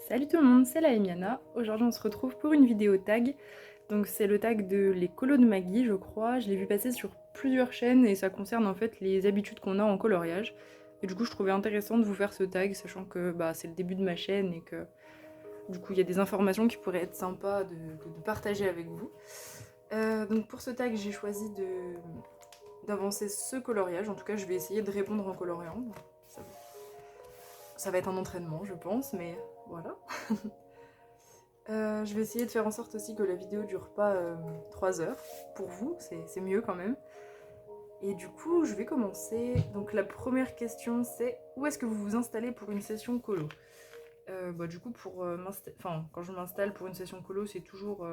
Salut tout le monde, c'est la Emiana. Aujourd'hui on se retrouve pour une vidéo tag. Donc c'est le tag de Les Colos de Maggie je crois. Je l'ai vu passer sur plusieurs chaînes et ça concerne en fait les habitudes qu'on a en coloriage. Et du coup je trouvais intéressant de vous faire ce tag sachant que c'est le début de ma chaîne et que du coup il y a des informations qui pourraient être sympas de partager avec vous. Donc pour ce tag j'ai choisi d'avancer ce coloriage. En tout cas je vais essayer de répondre en coloriant. Ça va être un entraînement je pense mais voilà. Je vais essayer de faire en sorte aussi que la vidéo dure pas 3 heures. Pour vous, c'est mieux quand même. Et du coup, je vais commencer. Donc la première question, c'est où est-ce que vous vous installez pour une session colo? Du coup, quand je m'installe pour une session colo, c'est toujours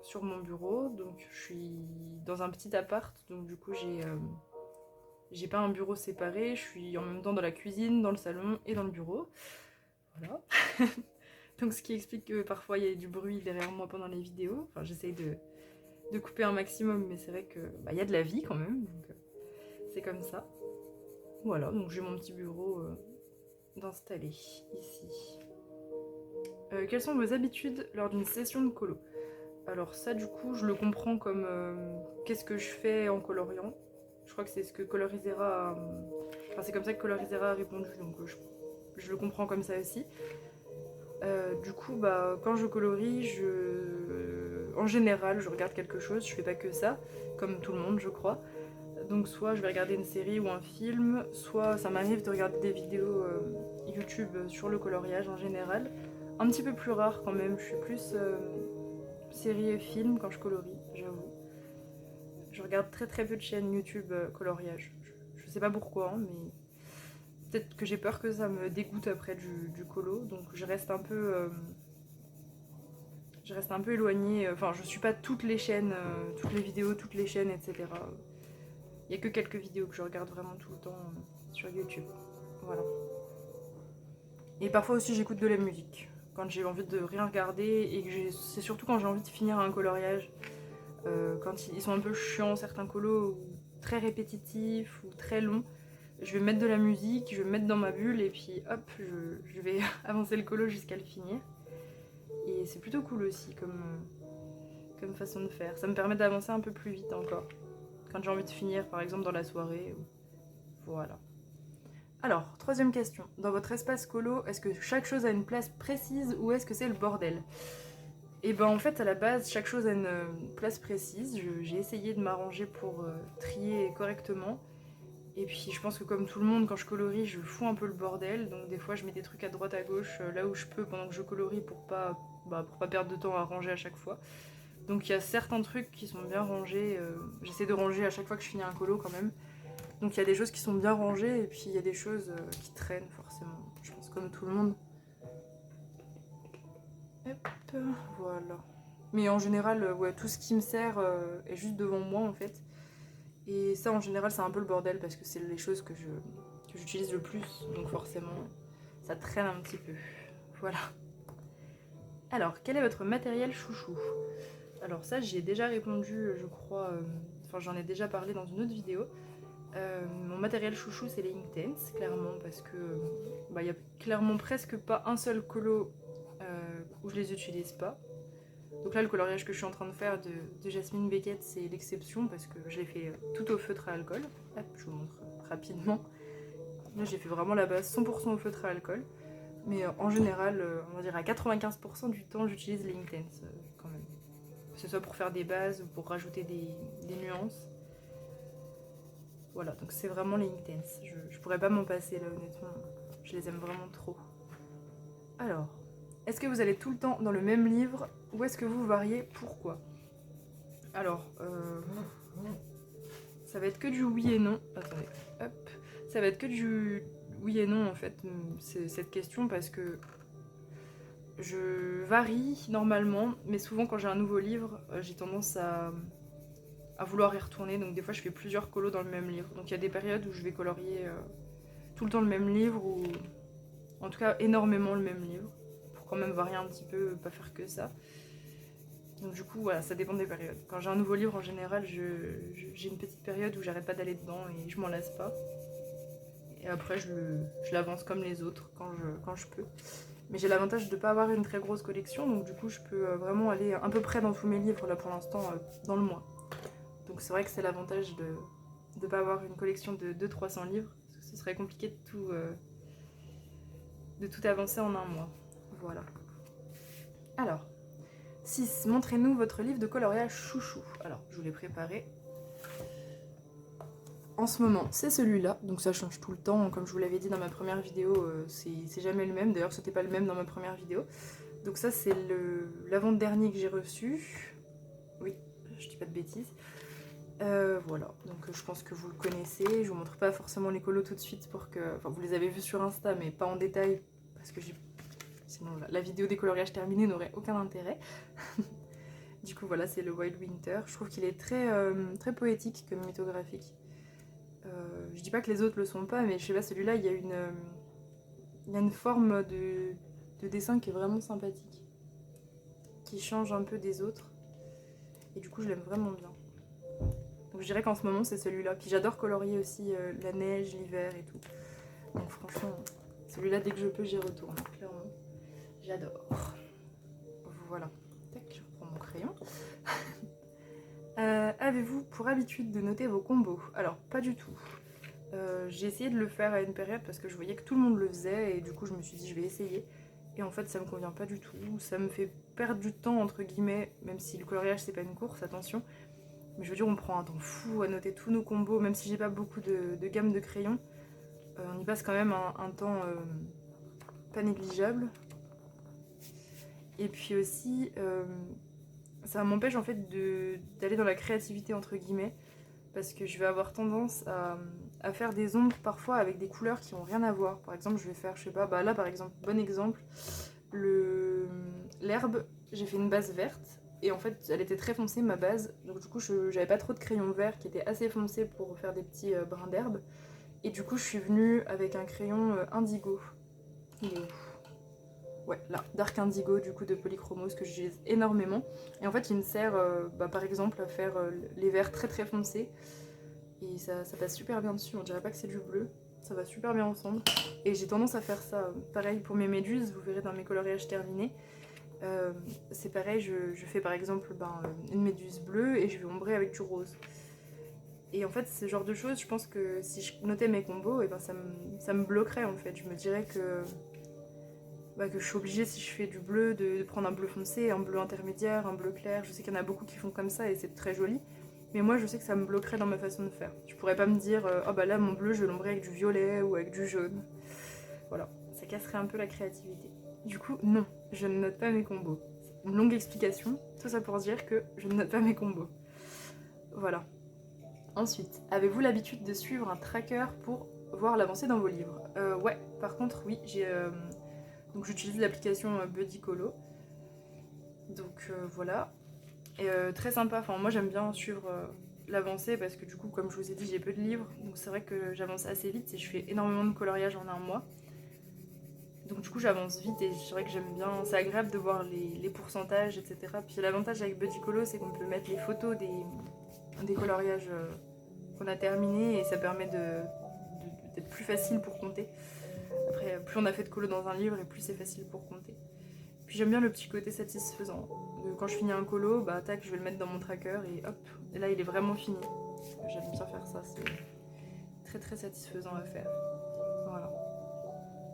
sur mon bureau. Donc je suis dans un petit appart. Donc du coup, j'ai pas un bureau séparé. Je suis en même temps dans la cuisine, dans le salon et dans le bureau. Voilà. Donc ce qui explique que parfois il y a du bruit derrière moi pendant les vidéos. Enfin, j'essaye de couper un maximum, mais c'est vrai que y a de la vie quand même, donc c'est comme ça. Voilà, donc j'ai mon petit bureau d'installer ici. Quelles sont vos habitudes lors d'une session de colo? Alors ça du coup je le comprends comme qu'est-ce que je fais en coloriant. Je crois que c'est ce que Colorisera Enfin c'est comme ça que Colorisera a répondu, donc je le comprends comme ça aussi. Du coup, quand je colorie, en général, je regarde quelque chose, je fais pas que ça, comme tout le monde, je crois. Donc, soit je vais regarder une série ou un film, soit ça m'arrive de regarder des vidéos YouTube sur le coloriage en général. Un petit peu plus rare quand même, je suis plus série et film quand je colorie, j'avoue. Je regarde très très peu de chaînes YouTube coloriage. Je sais pas pourquoi, hein, mais peut-être que j'ai peur que ça me dégoûte après du colo, donc je reste un peu éloignée. Enfin, je suis pas toutes les chaînes, toutes les vidéos, toutes les chaînes, etc. Il y a que quelques vidéos que je regarde vraiment tout le temps sur YouTube. Voilà. Et parfois aussi, j'écoute de la musique quand j'ai envie de rien regarder et c'est surtout quand j'ai envie de finir un coloriage. Quand ils sont un peu chiants, certains colos, ou très répétitifs ou très longs, je vais mettre de la musique, je vais me mettre dans ma bulle et puis hop, je vais avancer le colo jusqu'à le finir. Et c'est plutôt cool aussi comme façon de faire. Ça me permet d'avancer un peu plus vite encore. Quand j'ai envie de finir, par exemple, dans la soirée. Voilà. Alors, troisième question. Dans votre espace colo, est-ce que chaque chose a une place précise ou est-ce que c'est le bordel? Et ben en fait, à la base, chaque chose a une place précise. J'ai essayé de m'arranger pour trier correctement. Et puis je pense que comme tout le monde, quand je colorie, je fous un peu le bordel. Donc des fois, je mets des trucs à droite, à gauche, là où je peux pendant que je colorie pour pas perdre de temps à ranger à chaque fois. Donc il y a certains trucs qui sont bien rangés. J'essaie de ranger à chaque fois que je finis un colo quand même. Donc il y a des choses qui sont bien rangées et puis il y a des choses qui traînent forcément. Je pense comme tout le monde. Hop, voilà. Mais en général, ouais, tout ce qui me sert est juste devant moi en fait. Et ça en général c'est un peu le bordel parce que c'est les choses que j'utilise le plus. Donc forcément ça traîne un petit peu. Voilà. Alors, quel est votre matériel chouchou? Alors ça j'y ai déjà répondu je crois. Enfin j'en ai déjà parlé dans une autre vidéo. Mon matériel chouchou c'est les Inktense, clairement, parce que y a clairement presque pas un seul colo où je les utilise pas. Donc là le coloriage que je suis en train de faire de Jasmine Beckett c'est l'exception parce que je l'ai fait tout au feutre à alcool. Hop, je vous montre rapidement. Là j'ai fait vraiment la base 100% au feutre à alcool. Mais en général, on va dire à 95% du temps j'utilise les Inktense quand même. Que ce soit pour faire des bases ou pour rajouter des nuances. Voilà, donc c'est vraiment les Inktense. Je pourrais pas m'en passer là, honnêtement. Je les aime vraiment trop. Alors, est-ce que vous allez tout le temps dans le même livre ou est-ce que vous variez? Pourquoi? Alors, ça va être que du oui et non. Attendez, hop. Ça va être que du oui et non en fait, c'est cette question parce que je varie normalement, mais souvent quand j'ai un nouveau livre, j'ai tendance à vouloir y retourner. Donc des fois je fais plusieurs colos dans le même livre. Donc il y a des périodes où je vais colorier tout le temps le même livre ou en tout cas énormément le même livre pour quand même varier un petit peu, pas faire que ça. Donc du coup voilà, ça dépend des périodes. Quand j'ai un nouveau livre en général, j'ai une petite période où j'arrête pas d'aller dedans et je m'en lasse pas. Et après je l'avance comme les autres quand je peux. Mais j'ai l'avantage de ne pas avoir une très grosse collection, donc du coup je peux vraiment aller à peu près dans tous mes livres là pour l'instant dans le mois. Donc c'est vrai que c'est l'avantage de ne pas avoir une collection de 200-300 livres, parce que ce serait compliqué de tout avancer en un mois. Voilà. Alors, 6. Montrez-nous votre livre de coloriage chouchou. Alors, je vous l'ai préparé. En ce moment, c'est celui-là, donc ça change tout le temps. Comme je vous l'avais dit dans ma première vidéo, c'est jamais le même. D'ailleurs, c'était pas le même dans ma première vidéo. Donc ça, c'est l'avant-dernier que j'ai reçu. Oui, je dis pas de bêtises. Voilà, donc je pense que vous le connaissez. Je vous montre pas forcément les colos tout de suite pour que... Enfin, vous les avez vus sur Insta, mais pas en détail, parce que sinon la vidéo des coloriages terminés n'aurait aucun intérêt. Du coup, voilà, c'est le Wild Winter. Je trouve qu'il est très poétique comme mythographique. Je dis pas que les autres le sont pas, mais je sais pas, celui-là, il y a une forme de dessin qui est vraiment sympathique, qui change un peu des autres. Et du coup, je l'aime vraiment bien. Donc je dirais qu'en ce moment c'est celui-là. Puis j'adore colorier aussi la neige, l'hiver et tout. Donc franchement, celui-là dès que je peux j'y retourne, clairement. J'adore. Voilà. Tac, je reprends mon crayon. Avez-vous pour habitude de noter vos combos? Alors pas du tout. J'ai essayé de le faire à une période parce que je voyais que tout le monde le faisait et du coup je me suis dit je vais essayer. Et en fait ça me convient pas du tout. Ça me fait perdre du temps entre guillemets, même si le coloriage c'est pas une course, attention. Mais je veux dire, on prend un temps fou à noter tous nos combos, même si j'ai pas beaucoup de gamme de crayons. On y passe quand même un temps pas négligeable. Et puis aussi, ça m'empêche en fait d'aller dans la créativité entre guillemets, parce que je vais avoir tendance à faire des ombres parfois avec des couleurs qui ont rien à voir. Par exemple, je vais faire, je sais pas, bah là par exemple, bon exemple, l'herbe, j'ai fait une base verte. Et en fait, elle était très foncée, ma base. Donc du coup, j'avais pas trop de crayon vert qui était assez foncé pour faire des petits brins d'herbe. Et du coup, je suis venue avec un crayon indigo. Il est où? Ouais, là, Dark Indigo, du coup, de Polychromos, que j'utilise énormément. Et en fait, il me sert, par exemple, à faire les verts très très foncés. Et ça passe super bien dessus. On dirait pas que c'est du bleu. Ça va super bien ensemble. Et j'ai tendance à faire ça. Pareil pour mes méduses, vous verrez dans mes coloriages terminés. C'est pareil, je fais par exemple une méduse bleue et je vais ombrer avec du rose. Et en fait, ce genre de choses, je pense que si je notais mes combos, et ben ça me bloquerait en fait. Je me dirais que je suis obligée, si je fais du bleu, de prendre un bleu foncé, un bleu intermédiaire, un bleu clair. Je sais qu'il y en a beaucoup qui font comme ça et c'est très joli. Mais moi, je sais que ça me bloquerait dans ma façon de faire. Je pourrais pas me dire, oh bah là, mon bleu, je vais l'ombrer avec du violet ou avec du jaune. Voilà, ça casserait un peu la créativité. Du coup, non, je ne note pas mes combos. Une longue explication, tout ça pour dire que je ne note pas mes combos. Voilà. Ensuite, avez-vous l'habitude de suivre un tracker pour voir l'avancée dans vos livres? Ouais, par contre, oui, donc j'utilise l'application Buddycolo. Donc voilà. Et très sympa, enfin moi j'aime bien suivre l'avancée parce que du coup, comme je vous ai dit, j'ai peu de livres. Donc c'est vrai que j'avance assez vite et je fais énormément de coloriage en un mois. Donc du coup j'avance vite et c'est vrai que j'aime bien, c'est agréable de voir les pourcentages, etc. Puis l'avantage avec Buddycolo, c'est qu'on peut mettre les photos des coloriages qu'on a terminés et ça permet d'être plus facile pour compter. Après, plus on a fait de colo dans un livre et plus c'est facile pour compter. Puis j'aime bien le petit côté satisfaisant. Quand je finis un colo, bah tac, je vais le mettre dans mon tracker et hop, et là il est vraiment fini. J'aime bien faire ça, c'est très très satisfaisant à faire. Voilà.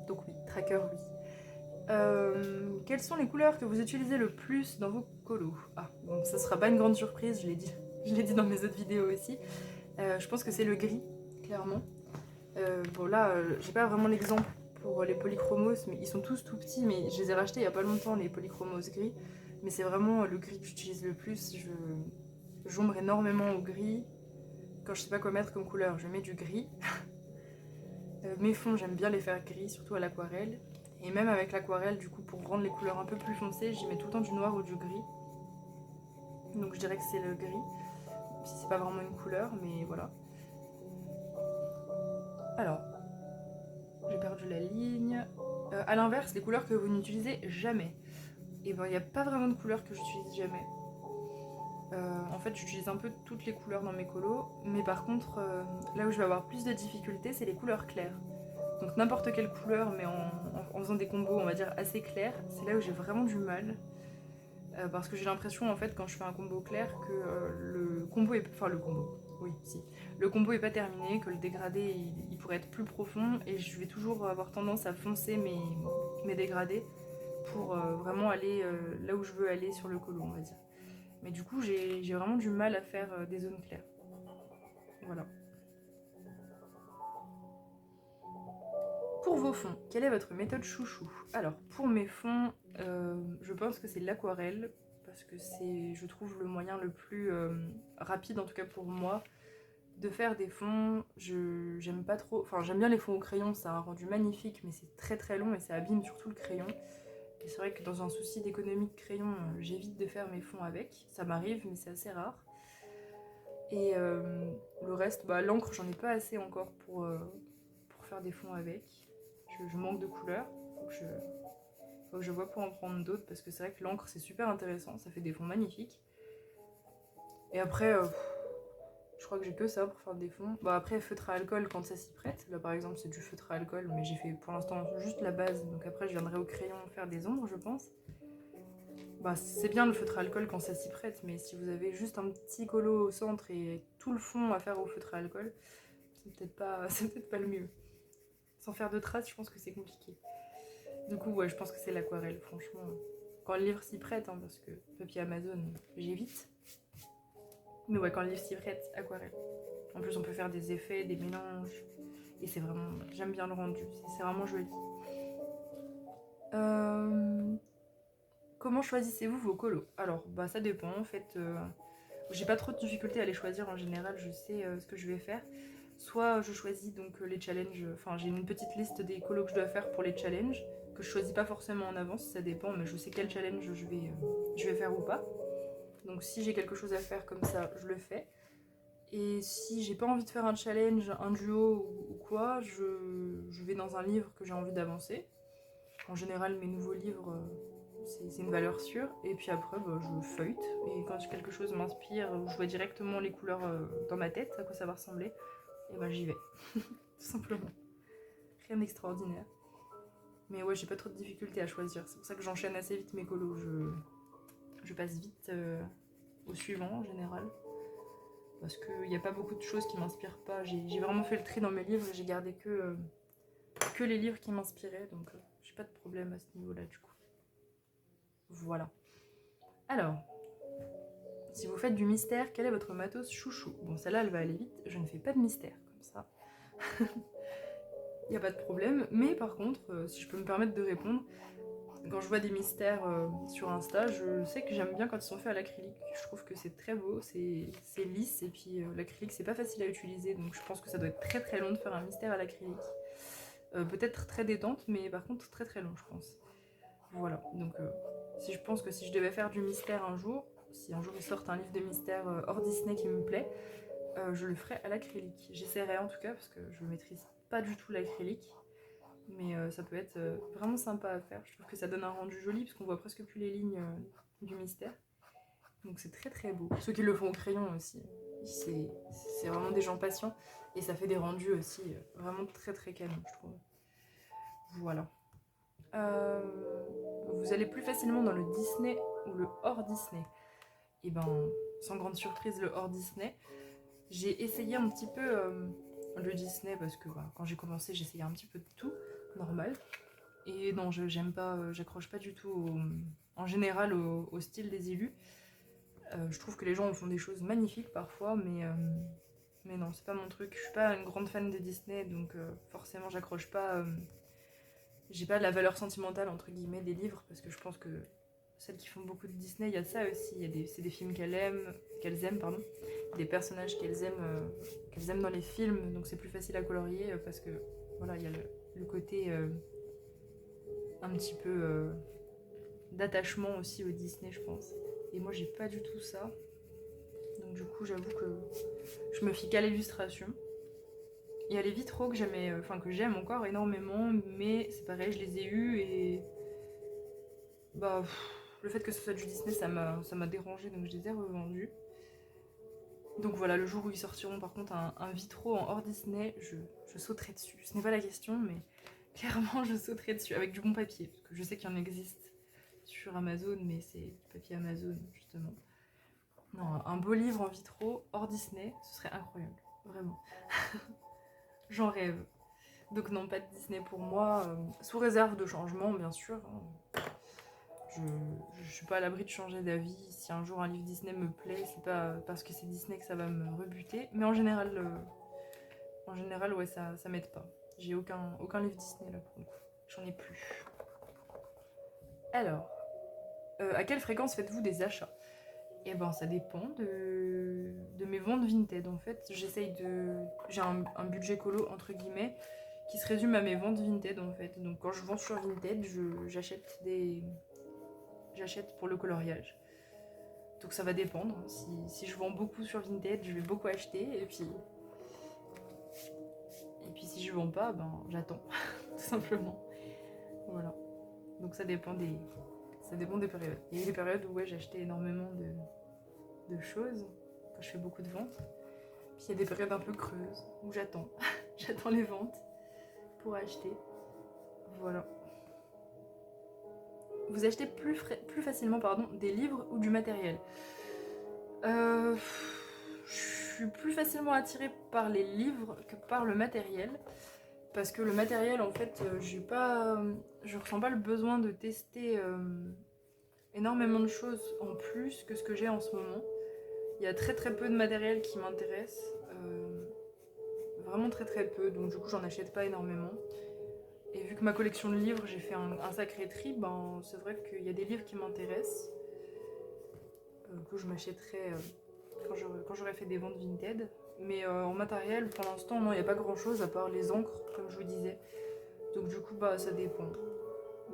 Donc oui, tracker oui. Quelles sont les couleurs que vous utilisez le plus dans vos colos? Ah, bon, ça sera pas une grande surprise, je l'ai dit dans mes autres vidéos aussi. Je pense que c'est le gris, clairement. Bon là, j'ai pas vraiment l'exemple pour les polychromos, mais ils sont tous tout petits, mais je les ai rachetés il y a pas longtemps, les polychromos gris. Mais c'est vraiment le gris que j'utilise le plus. J'ombre énormément au gris. Quand je sais pas quoi mettre comme couleur, je mets du gris. Mes fonds, j'aime bien les faire gris, surtout à l'aquarelle. Et même avec l'aquarelle, du coup, pour rendre les couleurs un peu plus foncées, j'y mets tout le temps du noir ou du gris. Donc je dirais que c'est le gris. Même si c'est pas vraiment une couleur, mais voilà. Alors, j'ai perdu la ligne. À l'inverse, les couleurs que vous n'utilisez jamais. Et ben, il n'y a pas vraiment de couleurs que j'utilise jamais. En fait, j'utilise un peu toutes les couleurs dans mes colos, mais par contre, là où je vais avoir plus de difficultés, c'est les couleurs claires. donc n'importe quelle couleur, mais en faisant des combos, on va dire, assez clairs, c'est là où j'ai vraiment du mal. Parce que j'ai l'impression, en fait, quand je fais un combo clair, que le combo est... Enfin, le combo, oui, si. Le combo est pas terminé, que le dégradé, il pourrait être plus profond, et je vais toujours avoir tendance à foncer mes dégradés pour vraiment aller là où je veux aller sur le colo, on va dire. Mais du coup, j'ai vraiment du mal à faire des zones claires. Voilà. Pour vos fonds, quelle est votre méthode chouchou? Alors, pour mes fonds, je pense que c'est l'aquarelle, parce que c'est, je trouve, le moyen le plus rapide, en tout cas pour moi, de faire des fonds. J'aime pas trop, enfin j'aime bien les fonds au crayon, ça a un rendu magnifique, mais c'est très très long et ça abîme surtout le crayon. Et c'est vrai que dans un souci d'économie de crayon, j'évite de faire mes fonds avec. Ça m'arrive, mais c'est assez rare. Et le reste, bah, l'encre, j'en ai pas assez encore pour faire des fonds avec. Je manque de couleurs, faut que je vois pour en prendre d'autres, parce que c'est vrai que l'encre c'est super intéressant, ça fait des fonds magnifiques. Et après, je crois que j'ai que ça pour faire des fonds. Bah après, feutre à alcool quand ça s'y prête. Là par exemple, c'est du feutre à alcool, mais j'ai fait pour l'instant juste la base. Donc après, je viendrai au crayon faire des ombres, je pense. Bah c'est bien le feutre à alcool quand ça s'y prête, mais si vous avez juste un petit colo au centre et tout le fond à faire au feutre à alcool, c'est peut-être pas, c'est peut-être pas le mieux. Sans faire de traces, je pense que c'est compliqué. Du coup, ouais, je pense que c'est l'aquarelle, franchement. Quand le livre s'y prête, hein, parce que papier Amazon, j'évite. Mais ouais, quand le livre s'y prête, aquarelle. En plus, on peut faire des effets, des mélanges. Et c'est vraiment... J'aime bien le rendu, c'est vraiment joli. Comment choisissez-vous vos colos? Alors, bah ça dépend, en fait. J'ai pas trop de difficultés à les choisir en général, je sais ce que je vais faire. Soit je choisis donc les challenges, enfin j'ai une petite liste des colos que je dois faire pour les challenges, que je choisis pas forcément en avance, ça dépend, mais je sais quel challenge je vais faire ou pas. Donc si j'ai quelque chose à faire comme ça, je le fais. Et si j'ai pas envie de faire un challenge, un duo ou quoi, je vais dans un livre que j'ai envie d'avancer. En général, mes nouveaux livres, c'est une valeur sûre. Et puis après, bah, je feuillete. Et quand quelque chose m'inspire, ou je vois directement les couleurs dans ma tête, à quoi ça va ressembler, et ben j'y vais. Tout simplement. Rien d'extraordinaire. Mais ouais, j'ai pas trop de difficultés à choisir. C'est pour ça que j'enchaîne assez vite mes colos. Je passe vite au suivant en général. Parce qu'il n'y a pas beaucoup de choses qui m'inspirent pas. J'ai vraiment fait le tri dans mes livres. J'ai gardé que les livres qui m'inspiraient. Donc j'ai pas de problème à ce niveau-là du coup. Voilà. Alors, si vous faites du mystère, quel est votre matos chouchou? Bon, celle-là, elle va aller vite. Je ne fais pas de mystère comme ça. Il n'y a pas de problème. Mais par contre, si je peux me permettre de répondre, quand je vois des mystères sur Insta, je sais que j'aime bien quand ils sont faits à l'acrylique. Je trouve que c'est très beau, c'est lisse, et puis l'acrylique c'est pas facile à utiliser, donc je pense que ça doit être très très long de faire un mystère à l'acrylique. Peut-être très détente, mais par contre très très long, je pense. Voilà, donc si je pense que si je devais faire du mystère un jour, si un jour ils sortent un livre de mystère hors Disney qui me plaît, je le ferai à l'acrylique. J'essaierai en tout cas, parce que je maîtrise pas du tout l'acrylique. Mais ça peut être vraiment sympa à faire. Je trouve que ça donne un rendu joli parce qu'on voit presque plus les lignes du mystère. Donc c'est très très beau. Ceux qui le font au crayon aussi, c'est vraiment des gens patients. Et ça fait des rendus aussi vraiment très très canons, je trouve. Voilà. Vous allez plus facilement dans le Disney ou le hors Disney? Et ben, sans grande surprise, le hors Disney. J'ai essayé un petit peu le Disney parce que bah, quand j'ai commencé, j'essayais un petit peu de tout, normal. Et non, j'aime pas, j'accroche pas du tout en général au style des élus. Je trouve que les gens font des choses magnifiques parfois, mais non, c'est pas mon truc. Je suis pas une grande fan de Disney, donc forcément j'accroche pas. J'ai pas la valeur sentimentale entre guillemets des livres, parce que je pense que celles qui font beaucoup de Disney, il y a ça aussi. C'est des films qu'elles aiment, pardon. Des personnages qu'elles aiment dans les films, donc c'est plus facile à colorier parce que voilà, il y a le côté un petit peu d'attachement aussi au Disney, je pense. Et moi, j'ai pas du tout ça. Donc du coup, j'avoue que je me fie qu'à l'illustration. Il y a les vitraux que j'aimais, que j'aime encore énormément, mais c'est pareil, je les ai eus et le fait que ce soit du Disney, ça m'a dérangé, donc je les ai revendus. Donc voilà, le jour où ils sortiront par contre un vitro en hors Disney, je sauterai dessus. Ce n'est pas la question, mais clairement je sauterai dessus avec du bon papier, parce que je sais qu'il y en existe sur Amazon, mais c'est du papier Amazon justement. Non, un beau livre en vitro hors Disney, ce serait incroyable, vraiment. J'en rêve. Donc non, pas de Disney pour moi, sous réserve de changement bien sûr. Hein. Je suis pas à l'abri de changer d'avis. Si un jour un livre Disney me plaît, c'est pas parce que c'est Disney que ça va me rebuter. Mais en général ouais, ça m'aide pas. J'ai aucun livre Disney là pour le coup. J'en ai plus. Alors, à quelle fréquence faites-vous des achats? Eh ben, ça dépend de mes ventes Vinted. En fait, j'ai un budget colo entre guillemets qui se résume à mes ventes Vinted en fait. Donc quand je vends sur Vinted, j'achète pour le coloriage. Donc ça va dépendre. Si je vends beaucoup sur Vinted, je vais beaucoup acheter. Et puis si je vends pas, ben j'attends. Tout simplement. Voilà. Donc ça dépend des périodes. Il y a eu des périodes où ouais, j'achetais énormément de choses quand je fais beaucoup de ventes. Puis il y a des périodes un peu creuses où j'attends. J'attends les ventes pour acheter. Voilà. Vous achetez plus facilement des livres ou du matériel? Je suis plus facilement attirée par les livres que par le matériel. Parce que le matériel, en fait, je ressens pas le besoin de tester énormément de choses en plus que ce que j'ai en ce moment. Il y a très très peu de matériel qui m'intéresse. Vraiment très très peu. Donc du coup, j'en achète pas énormément. Et vu que ma collection de livres, j'ai fait un sacré tri, ben, c'est vrai qu'il y a des livres qui m'intéressent, que je m'achèterai quand j'aurai fait des ventes Vinted. Mais en matériel, pour l'instant, non, il n'y a pas grand chose à part les encres, comme je vous disais. Donc du coup, bah, ça dépend.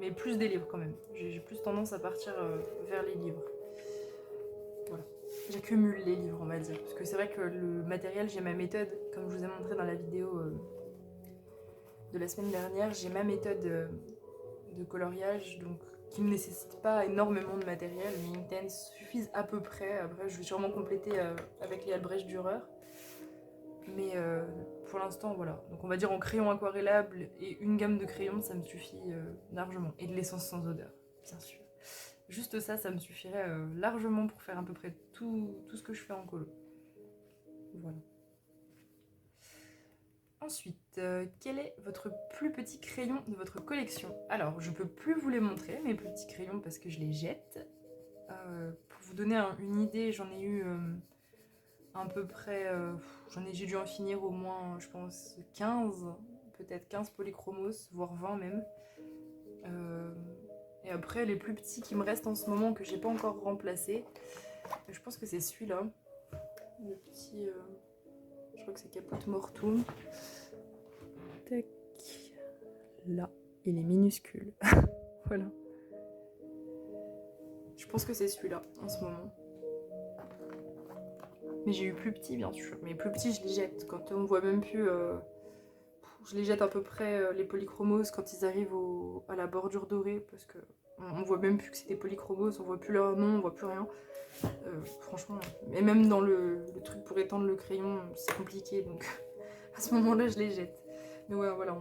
Mais plus des livres quand même. J'ai plus tendance à partir vers les livres. Voilà. J'accumule les livres, on va dire. Parce que c'est vrai que le matériel, j'ai ma méthode, comme je vous ai montré dans la vidéo de la semaine dernière, j'ai ma méthode de coloriage, donc qui ne nécessite pas énormément de matériel, mais Intense suffisent à peu près. Après, je vais sûrement compléter avec les Albrecht Dürer. Mais pour l'instant, voilà. Donc on va dire en crayon aquarellable et une gamme de crayons, ça me suffit largement. Et de l'essence sans odeur, bien sûr. Juste ça, ça me suffirait largement pour faire à peu près tout ce que je fais en colo. Voilà. Ensuite, quel est votre plus petit crayon de votre collection? Alors, je peux plus vous les montrer, mes plus petits crayons, parce que je les jette. Pour vous donner une idée, j'en ai eu à peu près... j'ai dû en finir au moins, je pense, 15, peut-être 15 polychromos, voire 20 même. Et après, les plus petits qui me restent en ce moment, que j'ai pas encore remplacé, je pense que c'est celui-là. Le petit... je crois que c'est Caput Mortuum. Tac. Là, il est minuscule. Voilà. Je pense que c'est celui-là, en ce moment. Mais j'ai eu plus petit, bien sûr. Mais plus petit, je les jette. Quand on voit même plus... je les jette à peu près, les polychromos, quand ils arrivent à la bordure dorée. Parce que on voit même plus que c'est des polychromos. On voit plus leur nom, on voit plus rien. Franchement. Et même dans le truc pour étendre le crayon, c'est compliqué. Donc à ce moment-là, je les jette. Mais ouais, voilà.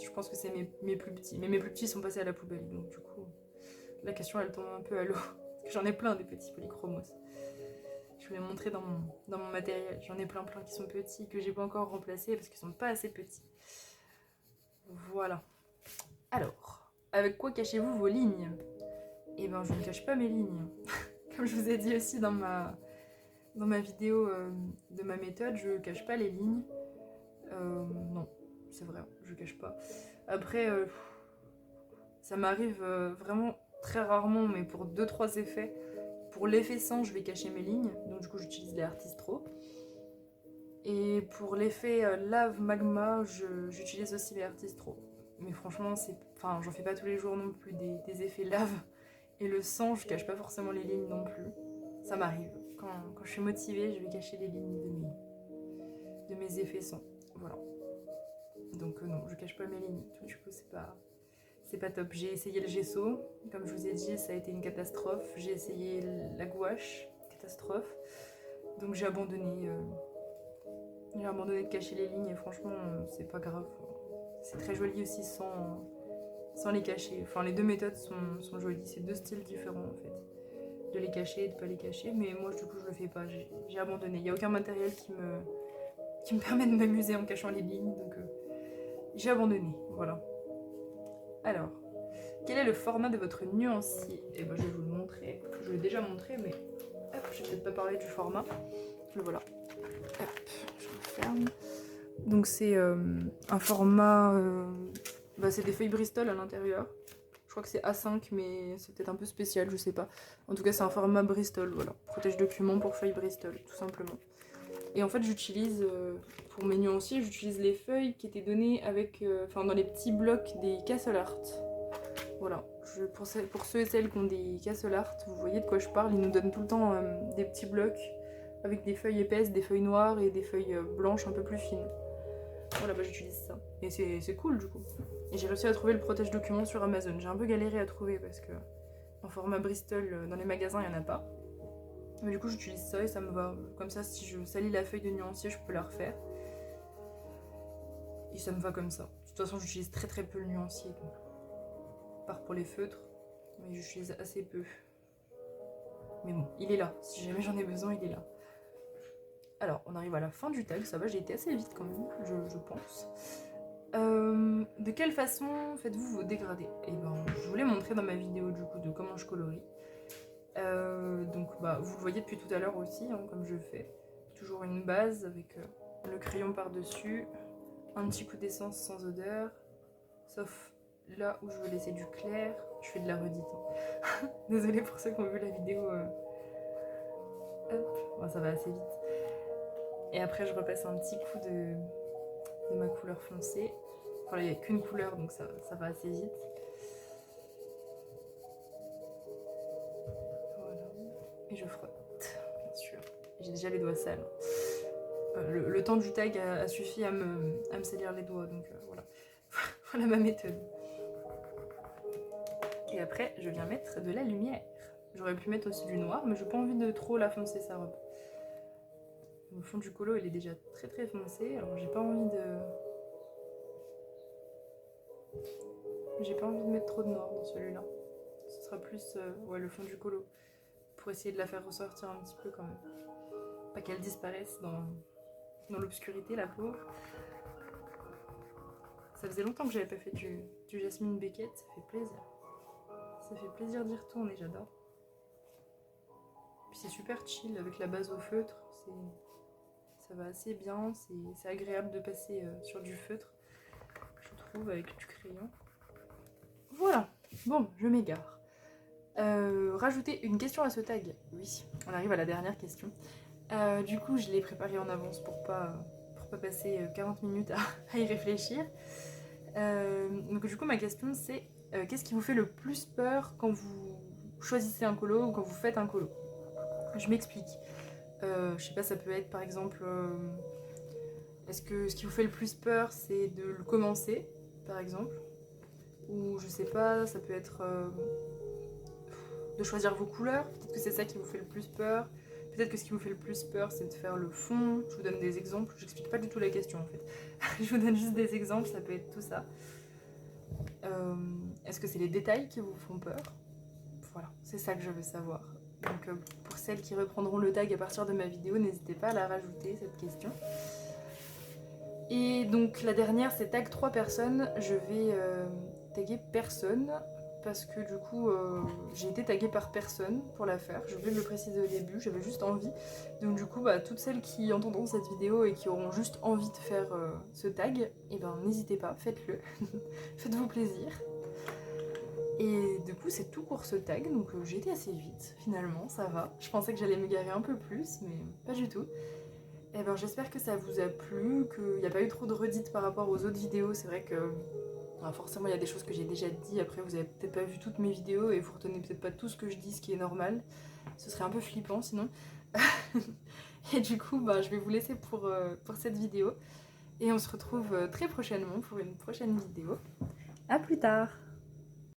Je pense que c'est mes plus petits. Mais mes plus petits sont passés à la poubelle. Donc du coup, la question, elle tombe un peu à l'eau. Parce que j'en ai plein des petits polychromos. Je vais les montrer dans mon matériel. J'en ai plein qui sont petits, que j'ai pas encore remplacés parce qu'ils sont pas assez petits. Voilà. Alors, avec quoi cachez-vous vos lignes? Eh ben, je ne cache pas mes lignes. Comme je vous ai dit aussi dans ma vidéo de ma méthode, je cache pas les lignes. Non, c'est vrai, je cache pas. Après, ça m'arrive vraiment très rarement, mais pour 2-3 effets. Pour l'effet sang, je vais cacher mes lignes, donc du coup j'utilise les Artistro. Et pour l'effet lave magma, j'utilise aussi les Artistro. Mais franchement, j'en fais pas tous les jours non plus des effets lave. Et le sang, je cache pas forcément les lignes non plus. Ça m'arrive. Quand je suis motivée, je vais cacher les lignes de mes effets sang. Voilà. Donc non, je cache pas mes lignes. Du coup, c'est pas top. J'ai essayé le gesso. Comme je vous ai dit, ça a été une catastrophe. J'ai essayé la gouache. Catastrophe. Donc j'ai abandonné de cacher les lignes et franchement c'est pas grave. C'est très joli aussi sans les cacher. Enfin les deux méthodes sont jolies, c'est deux styles différents en fait. De les cacher et de pas les cacher, mais moi du coup je le fais pas, j'ai abandonné. Il n'y a aucun matériel qui me permet de m'amuser en cachant les lignes, donc j'ai abandonné, voilà. Alors, quel est le format de votre nuancier? Et ben je vais vous le montrer, je l'ai déjà montré, mais hop, je vais peut-être pas parler du format. Le voilà. Hop, je referme. Donc c'est un format, c'est des feuilles Bristol à l'intérieur. Je crois que c'est A5, mais c'est peut-être un peu spécial, je sais pas. En tout cas, c'est un format Bristol, voilà. Protège document pour feuilles Bristol, tout simplement. Et en fait, j'utilise, pour mes nuanciers, j'utilise les feuilles qui étaient données avec, dans les petits blocs des Castle Art. Voilà. Pour ceux et celles qui ont des Castle Art, vous voyez de quoi je parle. Ils nous donnent tout le temps des petits blocs avec des feuilles épaisses, des feuilles noires et des feuilles blanches un peu plus fines. Voilà, j'utilise ça. Et c'est cool du coup. Et j'ai réussi à trouver le protège document sur Amazon. J'ai un peu galéré à trouver parce que en format Bristol, dans les magasins, il n'y en a pas. Mais du coup, j'utilise ça et ça me va. Comme ça, si je salis la feuille de nuancier, je peux la refaire. Et ça me va comme ça. De toute façon, j'utilise très très peu le nuancier. Donc. À part pour les feutres. Mais j'utilise assez peu. Mais bon, il est là. Si jamais j'en ai besoin, il est là. Alors, on arrive à la fin du tag, ça va, j'ai été assez vite quand même, je pense. De quelle façon faites-vous vos dégradés? Et ben, je vous l'ai montré dans ma vidéo du coup de comment je colorie. Donc, vous le voyez depuis tout à l'heure aussi, hein, comme je fais. Toujours une base avec le crayon par-dessus, un petit coup d'essence sans odeur, sauf là où je veux laisser du clair. Je fais de la redite. Hein. Désolée pour ceux qui ont vu la vidéo. Hop, bon, ça va assez vite. Et après, je repasse un petit coup de ma couleur foncée. Enfin, il n'y a qu'une couleur, donc ça va assez vite. Voilà. Et je frotte, bien sûr. J'ai déjà les doigts sales. Le temps du tag a suffi à me salir les doigts, donc voilà. Voilà ma méthode. Et après, je viens mettre de la lumière. J'aurais pu mettre aussi du noir, mais j'ai pas envie de trop la foncer sa robe. Le fond du colo, il est déjà très très foncé, alors j'ai pas envie de mettre trop de noir dans celui-là. Ce sera plus le fond du colo, pour essayer de la faire ressortir un petit peu quand même. Pas qu'elle disparaisse dans l'obscurité, la pauvre. Ça faisait longtemps que j'avais pas fait du Jasmine Beckett, ça fait plaisir. Ça fait plaisir d'y retourner, j'adore. Puis c'est super chill avec la base au feutre, ça va assez bien, c'est agréable de passer sur du feutre, je trouve, avec du crayon. Voilà, bon, je m'égare. Rajouter une question à ce tag. Oui, on arrive à la dernière question. Du coup, je l'ai préparée en avance pour pas passer 40 minutes à y réfléchir. Donc du coup, ma question c'est qu'est-ce qui vous fait le plus peur quand vous choisissez un colo ou quand vous faites un colo? Je m'explique. Je sais pas, ça peut être par exemple... est-ce que ce qui vous fait le plus peur, c'est de le commencer, par exemple? Ou je sais pas, ça peut être de choisir vos couleurs. Peut-être que c'est ça qui vous fait le plus peur. Peut-être que ce qui vous fait le plus peur, c'est de faire le fond. Je vous donne des exemples. J'explique pas du tout la question en fait. Je vous donne juste des exemples, ça peut être tout ça. Est-ce que c'est les détails qui vous font peur? Voilà, c'est ça que je veux savoir. Donc pour celles qui reprendront le tag à partir de ma vidéo, n'hésitez pas à la rajouter, cette question. Et donc la dernière, c'est tag 3 personnes. Je vais taguer personne parce que du coup j'ai été taguée par personne pour la faire. Je voulais le préciser au début, j'avais juste envie. Donc du coup, toutes celles qui entendront cette vidéo et qui auront juste envie de faire ce tag, et ben n'hésitez pas, faites-le. Faites-vous plaisir. Et du coup, c'est tout pour ce tag, donc j'ai été assez vite, finalement, ça va. Je pensais que j'allais me garer un peu plus, mais pas du tout. Et ben j'espère que ça vous a plu, qu'il n'y a pas eu trop de redites par rapport aux autres vidéos. C'est vrai que forcément il y a des choses que j'ai déjà dit, après vous avez peut-être pas vu toutes mes vidéos et vous retenez peut-être pas tout ce que je dis, ce qui est normal. Ce serait un peu flippant sinon. Et du coup, je vais vous laisser pour cette vidéo. Et on se retrouve très prochainement pour une prochaine vidéo. A plus tard!